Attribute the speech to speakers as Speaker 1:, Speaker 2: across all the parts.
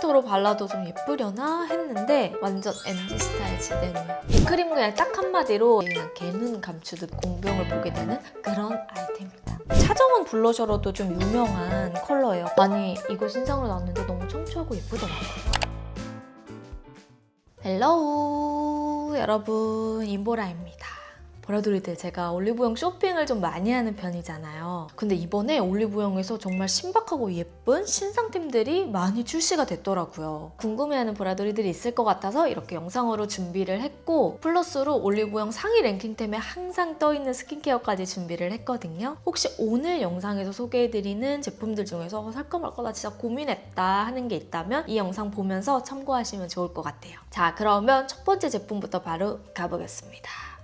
Speaker 1: 하이라이터로 발라도 좀 예쁘려나 했는데 완전 MG 스타일 제대로야. 이 크림은 그냥 딱 한마디로 그냥 개눈 감추듯 공병을 보게 되는 그런 아이템입니다. 차정원 블러셔로도 좀 유명한 컬러예요. 아니 이거 신상으로 나왔는데 너무 청초하고 예쁘더라고요. 헬로우 여러분, 임보라입니다. 보라돌이들, 제가 올리브영 쇼핑을 좀 많이 하는 편이잖아요. 근데 이번에 올리브영에서 정말 신박하고 예쁜 신상템들이 많이 출시가 됐더라고요. 궁금해하는 보라돌이들이 있을 것 같아서 이렇게 영상으로 준비를 했고, 플러스로 올리브영 상위 랭킹템에 항상 떠있는 스킨케어까지 준비를 했거든요. 혹시 오늘 영상에서 소개해드리는 제품들 중에서 살까 말까 나 진짜 고민했다 하는 게 있다면 이 영상 보면서 참고하시면 좋을 것 같아요. 자, 그러면 첫 번째 제품부터 바로 가보겠습니다.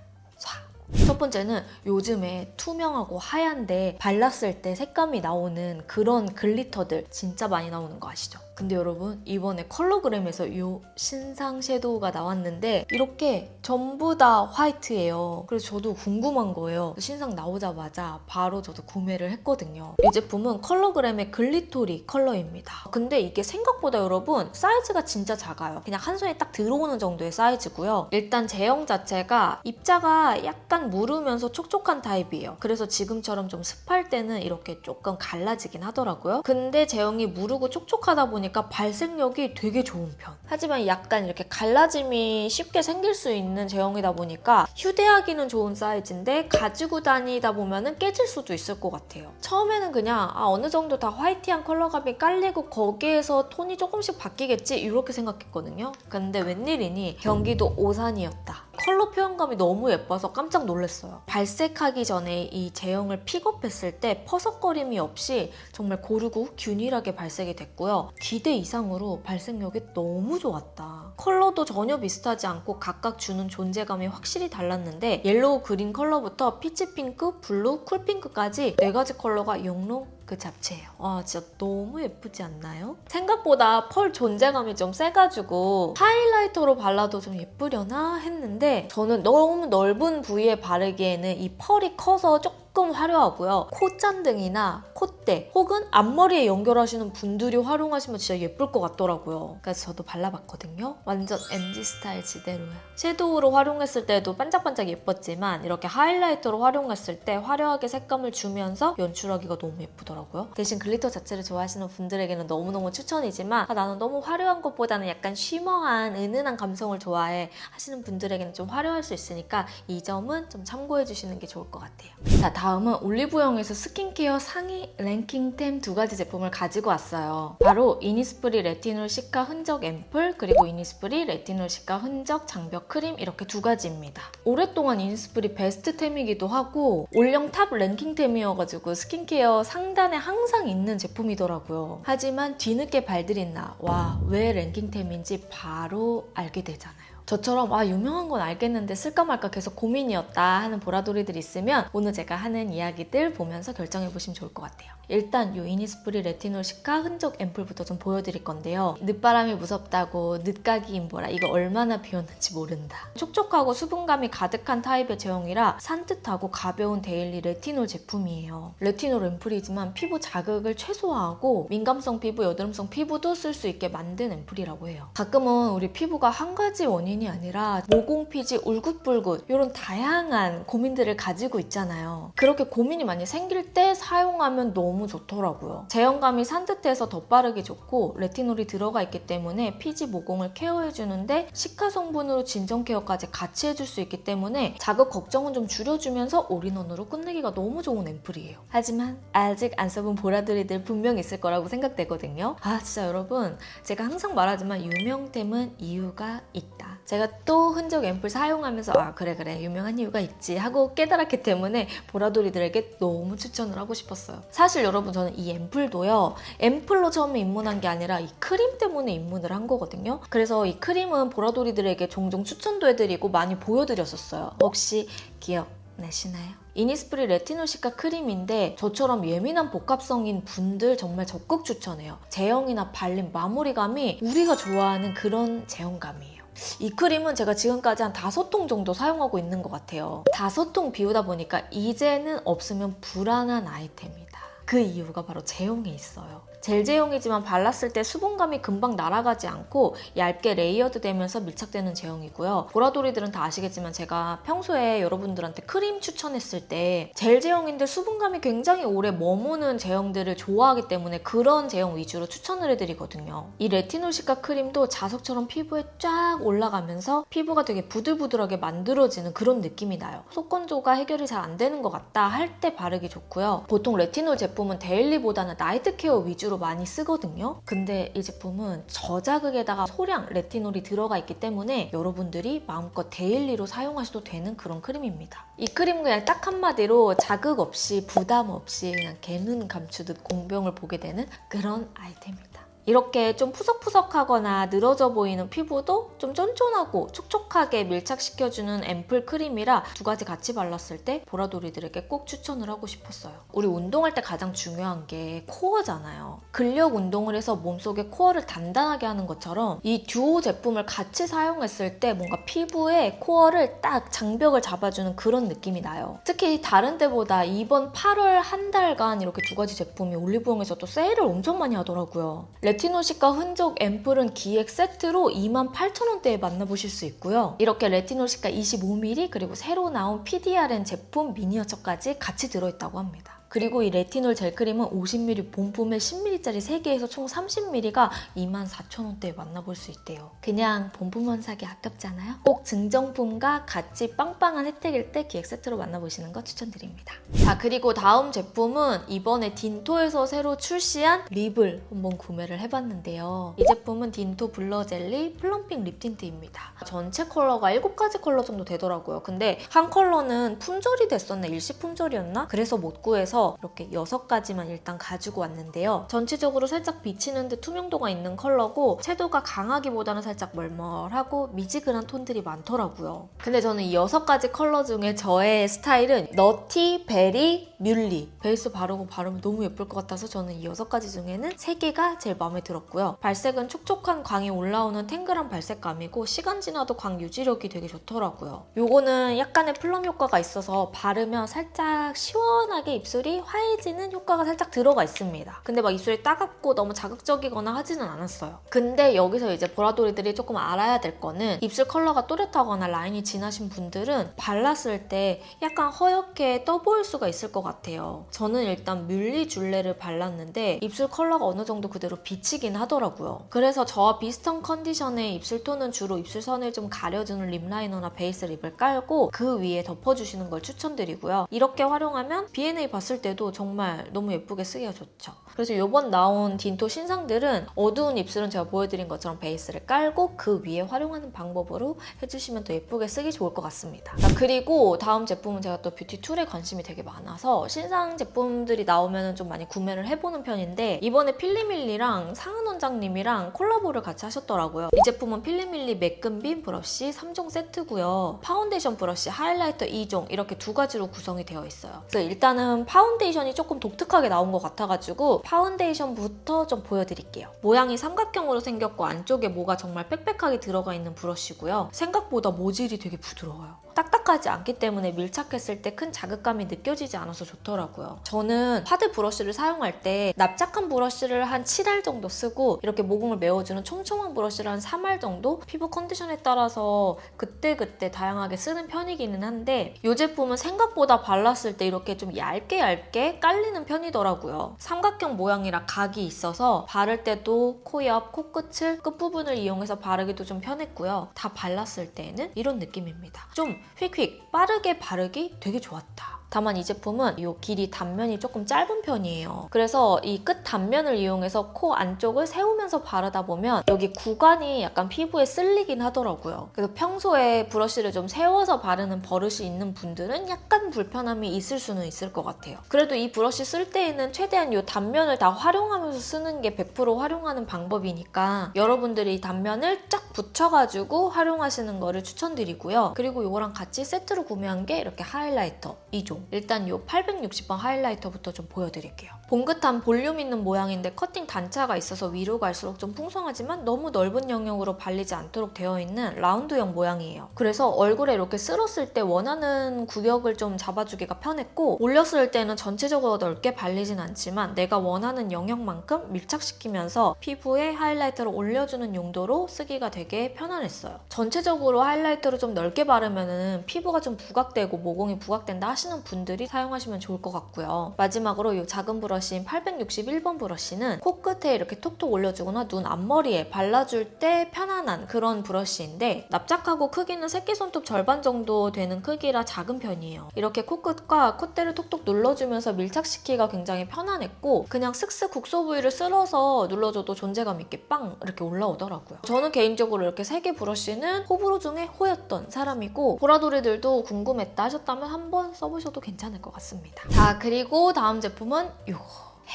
Speaker 1: 첫 번째는 요즘에 투명하고 하얀데 발랐을 때 색감이 나오는 그런 글리터들 진짜 많이 나오는 거 아시죠? 근데 여러분, 이번에 컬러그램에서 이 신상 섀도우가 나왔는데 이렇게 전부 다 화이트예요. 그래서 저도 궁금한 거예요. 신상 나오자마자 바로 저도 구매를 했거든요. 이 제품은 컬러그램의 글리토리 컬러입니다. 근데 이게 생각보다 여러분 사이즈가 진짜 작아요. 그냥 한 손에 딱 들어오는 정도의 사이즈고요. 일단 제형 자체가 입자가 약간 무르면서 촉촉한 타입이에요. 그래서 지금처럼 좀 습할 때는 이렇게 조금 갈라지긴 하더라고요. 근데 제형이 무르고 촉촉하다 보니까 발색력이 되게 좋은 편. 하지만 약간 이렇게 갈라짐이 쉽게 생길 수 있는 제형이다 보니까 휴대하기는 좋은 사이즈인데 가지고 다니다 보면은 깨질 수도 있을 것 같아요. 처음에는 그냥 어느 정도 다 화이트한 컬러감이 깔리고 거기에서 톤이 조금씩 바뀌겠지 이렇게 생각했거든요. 근데 웬일이니 경기도 오산이었다. 컬러 표현감이 너무 예뻐서 깜짝 놀랐어요. 발색하기 전에 이 제형을 픽업했을 때 퍼석거림이 없이 정말 고르고 균일하게 발색이 됐고요. 기대 이상으로 발색력이 너무 좋았다. 컬러도 전혀 비슷하지 않고 각각 주는 존재감이 확실히 달랐는데 옐로우, 그린 컬러부터 피치 핑크, 블루, 쿨핑크까지 4가지 컬러가 영롱 그 잡채예요. 와, 진짜 너무 예쁘지 않나요? 생각보다 펄 존재감이 좀 세가지고 하이라이터로 발라도 좀 예쁘려나 했는데 저는 너무 넓은 부위에 바르기에는 이 펄이 커서 조금 화려하고요. 콧잔등이나 콧대 혹은 앞머리에 연결하시는 분들이 활용하시면 진짜 예쁠 것 같더라고요. 그래서 저도 발라봤거든요. 완전 MG 스타일 지대로야. 섀도우로 활용했을 때도 반짝반짝 예뻤지만 이렇게 하이라이터로 활용했을 때 화려하게 색감을 주면서 연출하기가 너무 예쁘더라고요. 대신 글리터 자체를 좋아하시는 분들에게는 너무너무 추천이지만 나는 너무 화려한 것보다는 약간 쉬머한 은은한 감성을 좋아해 하시는 분들에게는 좀 화려할 수 있으니까 이 점은 좀 참고해 주시는 게 좋을 것 같아요. 자, 다음은 올리브영에서 스킨케어 상위 랭킹템 2가지 제품을 가지고 왔어요. 바로 이니스프리 레티놀 시카 흔적 앰플 그리고 이니스프리 레티놀 시카 흔적 장벽 크림 이렇게 2가지입니다. 오랫동안 이니스프리 베스트템이기도 하고 올영 탑 랭킹템이어가지고 스킨케어 상단에 항상 있는 제품이더라고요. 하지만 뒤늦게 발들인 나, 와, 왜 랭킹템인지 바로 알게 되잖아요. 저처럼 유명한 건 알겠는데 쓸까 말까 계속 고민이었다 하는 보라돌이들 있으면 오늘 제가 하는 이야기들 보면서 결정해보시면 좋을 것 같아요. 일단 이 이니스프리 레티놀 시카 흔적 앰플부터 좀 보여드릴 건데요. 늦바람이 무섭다고 늦가기 임보라 이거 얼마나 비웠는지 모른다. 촉촉하고 수분감이 가득한 타입의 제형이라 산뜻하고 가벼운 데일리 레티놀 제품이에요. 레티놀 앰플이지만 피부 자극을 최소화하고 민감성 피부, 여드름성 피부도 쓸 수 있게 만든 앰플이라고 해요. 가끔은 우리 피부가 한 가지 원인이 아니라 모공 피지, 울긋불긋 이런 다양한 고민들을 가지고 있잖아요. 그렇게 고민이 많이 생길 때 사용하면 너무 좋더라고요. 제형감이 산뜻해서 덧바르기 좋고 레티놀이 들어가 있기 때문에 피지, 모공을 케어해주는데 시카 성분으로 진정 케어까지 같이 해줄 수 있기 때문에 자극 걱정은 좀 줄여주면서 올인원으로 끝내기가 너무 좋은 앰플이에요. 하지만 아직 안 써본 보라돌이들 분명 있을 거라고 생각되거든요. 진짜 여러분, 제가 항상 말하지만 유명템은 이유가 있다. 제가 또 흔적 앰플 사용하면서 그래 유명한 이유가 있지 하고 깨달았기 때문에 보라돌이들에게 너무 추천을 하고 싶었어요. 사실 여러분, 저는 이 앰플도요, 앰플로 처음에 입문한 게 아니라 이 크림 때문에 입문을 한 거거든요. 그래서 이 크림은 보라돌이들에게 종종 추천도 해드리고 많이 보여드렸었어요. 혹시 기억나시나요? 이니스프리 레티놀 시카 크림인데 저처럼 예민한 복합성인 분들 정말 적극 추천해요. 제형이나 발림, 마무리감이 우리가 좋아하는 그런 제형감이에요. 이 크림은 제가 지금까지 한 5통 정도 사용하고 있는 것 같아요. 5통 비우다 보니까 이제는 없으면 불안한 아이템이다. 그 이유가 바로 제형에 있어요. 젤 제형이지만 발랐을 때 수분감이 금방 날아가지 않고 얇게 레이어드 되면서 밀착되는 제형이고요. 보라돌이들은 다 아시겠지만 제가 평소에 여러분들한테 크림 추천했을 때 젤 제형인데 수분감이 굉장히 오래 머무는 제형들을 좋아하기 때문에 그런 제형 위주로 추천을 해드리거든요. 이 레티놀 시카 크림도 자석처럼 피부에 쫙 올라가면서 피부가 되게 부들부들하게 만들어지는 그런 느낌이 나요. 속건조가 해결이 잘 안 되는 것 같다 할 때 바르기 좋고요. 보통 레티놀 제품은 데일리보다는 나이트 케어 위주로 많이 쓰거든요. 근데 이 제품은 저자극에다가 소량 레티놀이 들어가 있기 때문에 여러분들이 마음껏 데일리로 사용하셔도 되는 그런 크림입니다. 이 크림은 그냥 딱 한마디로 자극 없이 부담 없이 그냥 개눈 감추듯 공병을 보게 되는 그런 아이템입니다. 이렇게 좀 푸석푸석하거나 늘어져 보이는 피부도 좀 쫀쫀하고 촉촉하게 밀착시켜주는 앰플 크림이라 두 가지 같이 발랐을 때 보라돌이들에게 꼭 추천을 하고 싶었어요. 우리 운동할 때 가장 중요한 게 코어잖아요. 근력 운동을 해서 몸속에 코어를 단단하게 하는 것처럼 이 듀오 제품을 같이 사용했을 때 뭔가 피부에 코어를 딱 장벽을 잡아주는 그런 느낌이 나요. 특히 다른 때보다 이번 8월 한 달간 이렇게 두 가지 제품이 올리브영에서 또 세일을 엄청 많이 하더라고요. 레티놀 시카 흔적 앰플은 기획 세트로 28,000원대에 만나보실 수 있고요. 이렇게 레티놀 시카 25ml 그리고 새로 나온 PDRN 제품 미니어처까지 같이 들어있다고 합니다. 그리고 이 레티놀 젤크림은 50ml 본품에 10ml짜리 3개에서 총 30ml가 24,000원대에 만나볼 수 있대요. 그냥 본품만 사기 아깝잖아요? 꼭 증정품과 같이 빵빵한 혜택일 때 기획 세트로 만나보시는 거 추천드립니다. 자, 그리고 다음 제품은 이번에 딘토에서 새로 출시한 립을 한번 구매를 해봤는데요. 이 제품은 딘토 블러 젤리 플럼핑 립 틴트입니다. 전체 컬러가 7가지 컬러 정도 되더라고요. 근데 한 컬러는 품절이 됐었나? 일시 품절이었나? 그래서 못 구해서 이렇게 6가지만 일단 가지고 왔는데요. 전체적으로 살짝 비치는 듯 투명도가 있는 컬러고 채도가 강하기보다는 살짝 멀멀하고 미지근한 톤들이 많더라고요. 근데 저는 이 6가지 컬러 중에 저의 스타일은 너티, 베리, 뮬리 베이스 바르고 바르면 너무 예쁠 것 같아서 저는 이 6가지 중에는 3개가 제일 마음에 들었고요. 발색은 촉촉한 광이 올라오는 탱글한 발색감이고 시간 지나도 광 유지력이 되게 좋더라고요. 요거는 약간의 플럼 효과가 있어서 바르면 살짝 시원하게 입술이 화해지는 효과가 살짝 들어가 있습니다. 근데 막 입술이 따갑고 너무 자극적이거나 하지는 않았어요. 근데 여기서 이제 보라돌이들이 조금 알아야 될 거는 입술 컬러가 또렷하거나 라인이 진하신 분들은 발랐을 때 약간 허옇게 떠 보일 수가 있을 것 같아요. 저는 일단 뮬리 줄레를 발랐는데 입술 컬러가 어느 정도 그대로 비치긴 하더라고요. 그래서 저와 비슷한 컨디션의 입술 톤은 주로 입술선을 좀 가려주는 립 라이너나 베이스 립을 깔고 그 위에 덮어주시는 걸 추천드리고요. 이렇게 활용하면 B&A 봤을 때도 정말 너무 예쁘게 쓰기가 좋죠. 그래서 이번 나온 딘토 신상들은 어두운 입술은 제가 보여드린 것처럼 베이스를 깔고 그 위에 활용하는 방법으로 해주시면 더 예쁘게 쓰기 좋을 것 같습니다. 자, 그리고 다음 제품은 제가 또 뷰티 툴에 관심이 되게 많아서 신상 제품들이 나오면 좀 많이 구매를 해보는 편인데 이번에 필리밀리랑 상은 원장님이랑 콜라보를 같이 하셨더라고요. 이 제품은 필리밀리 매끈빔 브러쉬 3종 세트고요. 파운데이션 브러쉬, 하이라이터 2종 이렇게 두 가지로 구성이 되어 있어요. 그래서 일단은 파운데이션이 조금 독특하게 나온 것 같아가지고 파운데이션부터 좀 보여드릴게요. 모양이 삼각형으로 생겼고 안쪽에 뭐가 정말 빽빽하게 들어가 있는 브러쉬고요. 생각보다 모질이 되게 부드러워요. 딱딱하지 않기 때문에 밀착했을 때 큰 자극감이 느껴지지 않아서 좋더라고요. 저는 파데 브러쉬를 사용할 때 납작한 브러쉬를 한 7알 정도 쓰고 이렇게 모공을 메워주는 촘촘한 브러쉬를 한 3알 정도 피부 컨디션에 따라서 그때그때 다양하게 쓰는 편이기는 한데 이 제품은 생각보다 발랐을 때 이렇게 좀 얇게 깔리는 편이더라고요. 삼각형 모양이라 각이 있어서 바를 때도 코 옆, 코끝을 끝부분을 이용해서 바르기도 좀 편했고요. 다 발랐을 때는 이런 느낌입니다. 좀 휙휙 빠르게 바르기 되게 좋았다. 다만 이 제품은 이 길이 단면이 조금 짧은 편이에요. 그래서 이 끝 단면을 이용해서 코 안쪽을 세우면서 바르다 보면 여기 구간이 약간 피부에 쓸리긴 하더라고요. 그래서 평소에 브러쉬를 좀 세워서 바르는 버릇이 있는 분들은 약간 불편함이 있을 수는 있을 것 같아요. 그래도 이 브러쉬 쓸 때에는 최대한 이 단면을 다 활용하면서 쓰는 게 100% 활용하는 방법이니까 여러분들이 이 단면을 쫙 붙여가지고 활용하시는 거를 추천드리고요. 그리고 이거랑 같이 세트로 구매한 게 이렇게 하이라이터 2종. 일단 이 860번 하이라이터부터 좀 보여드릴게요. 봉긋한 볼륨 있는 모양인데 커팅 단차가 있어서 위로 갈수록 좀 풍성하지만 너무 넓은 영역으로 발리지 않도록 되어 있는 라운드형 모양이에요. 그래서 얼굴에 이렇게 쓸었을 때 원하는 구역을 좀 잡아주기가 편했고, 올렸을 때는 전체적으로 넓게 발리진 않지만 내가 원하는 영역만큼 밀착시키면서 피부에 하이라이터를 올려주는 용도로 쓰기가 되게 편안했어요. 전체적으로 하이라이터를 좀 넓게 바르면 피부가 좀 부각되고 모공이 부각된다 하시는 분들이 사용하시면 좋을 것 같고요. 마지막으로 이 작은 브러쉬인 861번 브러쉬는 코끝에 이렇게 톡톡 올려주거나 눈 앞머리에 발라줄 때 편안한 그런 브러쉬인데, 납작하고 크기는 새끼손톱 절반 정도 되는 크기라 작은 편이에요. 이렇게 코끝과 콧대를 톡톡 눌러주면서 밀착시키기가 굉장히 편안했고, 그냥 슥슥 국소 부위를 쓸어서 눌러줘도 존재감 있게 빵 이렇게 올라오더라고요. 저는 개인적으로 이렇게 3개 브러쉬는 호불호 중에 호였던 사람이고, 보라돌이들도 궁금했다 하셨다면 한번 써보셔도 괜찮을 것 같습니다. 자, 그리고 다음 제품은 이거.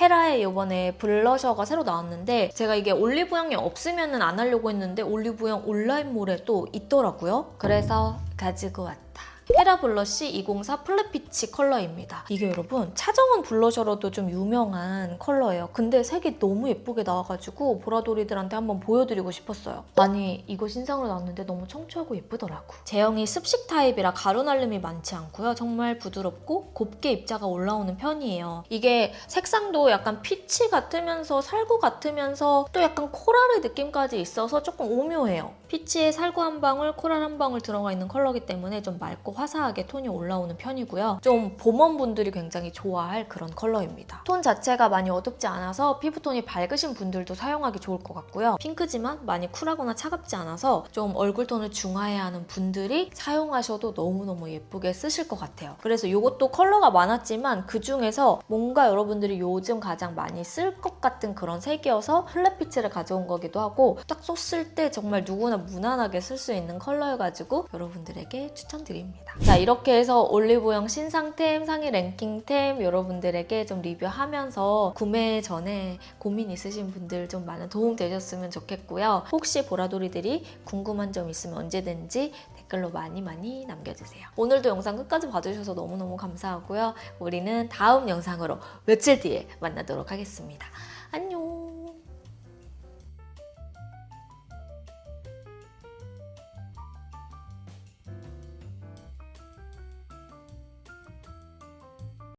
Speaker 1: 헤라의 이번에 블러셔가 새로 나왔는데, 제가 이게 올리브영이 없으면 안 하려고 했는데 올리브영 온라인몰에 또 있더라고요. 그래서 가지고 왔다. 헤라 블러쉬 204 플랫피치 컬러입니다. 이게 여러분 차정원 블러셔로도 좀 유명한 컬러예요. 근데 색이 너무 예쁘게 나와가지고 보라돌이들한테 한번 보여드리고 싶었어요. 아니, 이거 신상으로 나왔는데 너무 청초하고 예쁘더라고. 제형이 습식 타입이라 가루 날림이 많지 않고요. 정말 부드럽고 곱게 입자가 올라오는 편이에요. 이게 색상도 약간 피치 같으면서 살구 같으면서 또 약간 코랄의 느낌까지 있어서 조금 오묘해요. 피치에 살구 한 방울, 코랄 한 방울 들어가 있는 컬러이기 때문에 좀 맑고 화사하게 톤이 올라오는 편이고요. 좀 봄원분들이 굉장히 좋아할 그런 컬러입니다. 톤 자체가 많이 어둡지 않아서 피부톤이 밝으신 분들도 사용하기 좋을 것 같고요. 핑크지만 많이 쿨하거나 차갑지 않아서 좀 얼굴톤을 중화해야 하는 분들이 사용하셔도 너무너무 예쁘게 쓰실 것 같아요. 그래서 이것도 컬러가 많았지만 그중에서 뭔가 여러분들이 요즘 가장 많이 쓸 것 같은 그런 색이어서 플랫피치를 가져온 거기도 하고, 딱 썼을 때 정말 누구나 무난하게 쓸 수 있는 컬러여가지고 여러분들에게 추천드립니다. 자, 이렇게 해서 올리브영 신상템, 상위 랭킹템 여러분들에게 좀 리뷰하면서 구매 전에 고민 있으신 분들 좀 많은 도움 되셨으면 좋겠고요. 혹시 보라돌이들이 궁금한 점 있으면 언제든지 댓글로 많이 남겨주세요. 오늘도 영상 끝까지 봐주셔서 너무너무 감사하고요. 우리는 다음 영상으로 며칠 뒤에 만나도록 하겠습니다. 안녕!